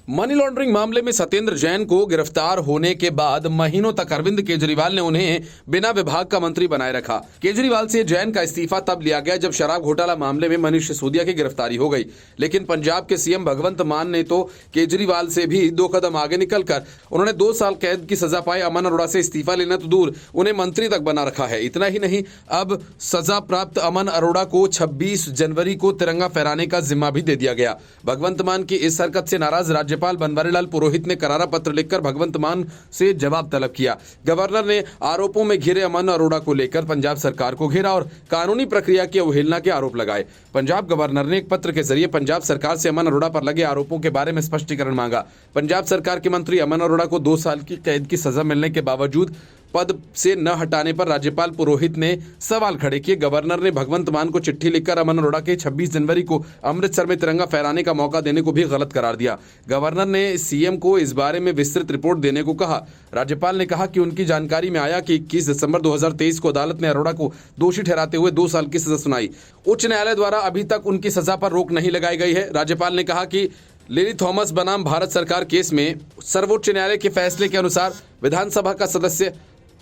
Money laundering मामले में सत्येंद्र जैन को गिरफ्तार होने के बाद महीनों तक अरविंद केजरीवाल ने उन्हें बिना विभाग का मंत्री बनाए रखा। केजरीवाल से जैन का इस्तीफा तब लिया गया जब शराब घोटाला मामले में मनीष सिसोदिया की गिरफ्तारी हो गई। लेकिन पंजाब के सीएम भगवंत मान ने तो केजरीवाल से भी 2 कदम आगे निकलकर उन्होंने 2 साल कैद की सजा पाए अमन अरोड़ा से इस्तीफा लेना तो दूर, उन्हें मंत्री तक बना रखा है। इतना ही नहीं, अब सजा प्राप्त अमन अरोड़ा को 26 जनवरी को तिरंगा फहराने का जिम्मा भी दे दिया गया। भगवंत मान की इस हरकत से नाराज राज्यपाल बनवारीलाल पुरोहित ने करारा पत्र लिखकर भगवंत मान से जवाब तलब किया। गवर्नर ने आरोपों में घिरे अमन अरोड़ा को लेकर पंजाब सरकार को घेरा और कानूनी प्रक्रिया की अवहेलना के आरोप लगाए। पंजाब गवर्नर ने एक पत्र के जरिए पंजाब सरकार से अमन अरोड़ा पर लगे आरोपों के बारे में स्पष्टीकरण मांगा। पंजाब सरकार के मंत्री अमन अरोड़ा को 2 साल की कैद की सजा मिलने के बावजूद पद से न हटाने पर राज्यपाल पुरोहित ने सवाल खड़े किए। गवर्नर ने भगवंत मान को चिट्ठी लिखकर अमन अरोड़ा के 26 जनवरी को अमृतसर में तिरंगा फहराने का मौका देने को भी गलत करार दिया। गवर्नर ने सीएम को इस बारे में विस्तृत रिपोर्ट देने को कहा। राज्यपाल ने कहा कि उनकी जानकारी में आया कि 21 दिसंबर 2023 को अदालत ने अरोड़ा को दोषी ठहराते हुए 2 साल की सजा सुनाई। उच्च न्यायालय द्वारा अभी तक उनकी सजा पर रोक नहीं लगाई गई है। राज्यपाल ने कहा कि लिली थॉमस बनाम भारत सरकार केस में सर्वोच्च न्यायालय के फैसले के अनुसार विधानसभा का सदस्य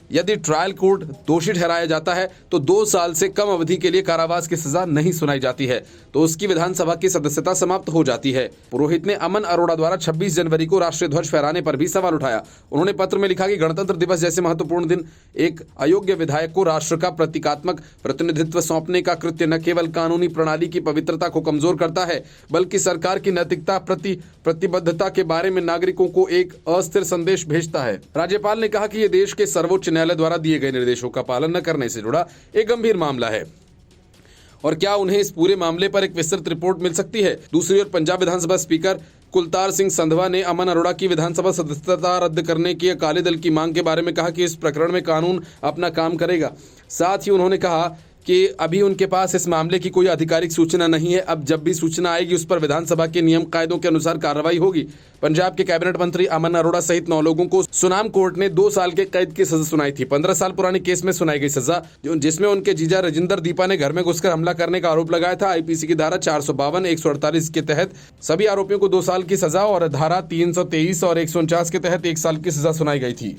यदि ट्रायल कोर्ट दोषी ठहराया जाता है तो 2 साल से कम अवधि के लिए कारावास की सजा नहीं सुनाई जाती है तो उसकी विधानसभा की सदस्यता समाप्त हो जाती है। पुरोहित ने अमन अरोड़ा द्वारा 26 जनवरी को राष्ट्रीय ध्वज फहराने पर भी सवाल उठाया। उन्होंने पत्र में लिखा कि गणतंत्र दिवस जैसे महत्वपूर्ण दिन एक अयोग्य विधायक को राष्ट्र का प्रतीकात्मक प्रतिनिधित्व सौंपने का कृत्य न केवल कानूनी प्रणाली की पवित्रता को कमजोर करता है बल्कि सरकार की नैतिकता प्रतिबद्धता के बारे में नागरिकों को एक अस्थिर संदेश भेजता है। राज्यपाल ने कहा कि यह देश के सर्वोच्च न्यायालय द्वारा दिए गए निर्देशों का पालन न करने से जुड़ा एक गंभीर मामला है और क्या उन्हें इस पूरे मामले पर एक विस्तृत रिपोर्ट मिल सकती है। दूसरी ओर पंजाब विधानसभा स्पीकर कुलतार सिंह संधवा ने अमन अरोड़ा की विधानसभा सदस्यता रद्द करने की अकाली दल की मांग के बारे में कहा कि इस प्रकरण में कानून अपना काम करेगा। साथ ही उन्होंने कहा कि अभी उनके पास इस मामले की कोई आधिकारिक सूचना नहीं है। अब जब भी सूचना आएगी उस पर विधानसभा के नियम कायदों के अनुसार कार्रवाई होगी। पंजाब के कैबिनेट मंत्री अमन अरोड़ा सहित 9 लोगों को सुनाम कोर्ट ने 2 साल के कैद की सजा सुनाई थी। 15 साल पुराने केस में सुनाई गई सजा जिसमें उनके जीजा राजिंदर दीपा ने घर में घुसकर हमला करने का आरोप लगाया था। आईपीसी की धारा 452, 148 के तहत सभी आरोपियों को 2 साल की सजा और धारा 323 और 149 के तहत 1 साल की सजा सुनाई गई थी।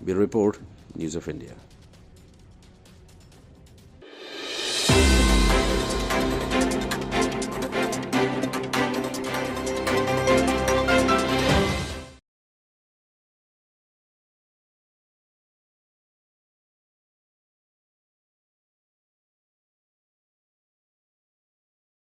Bureau report, news of India.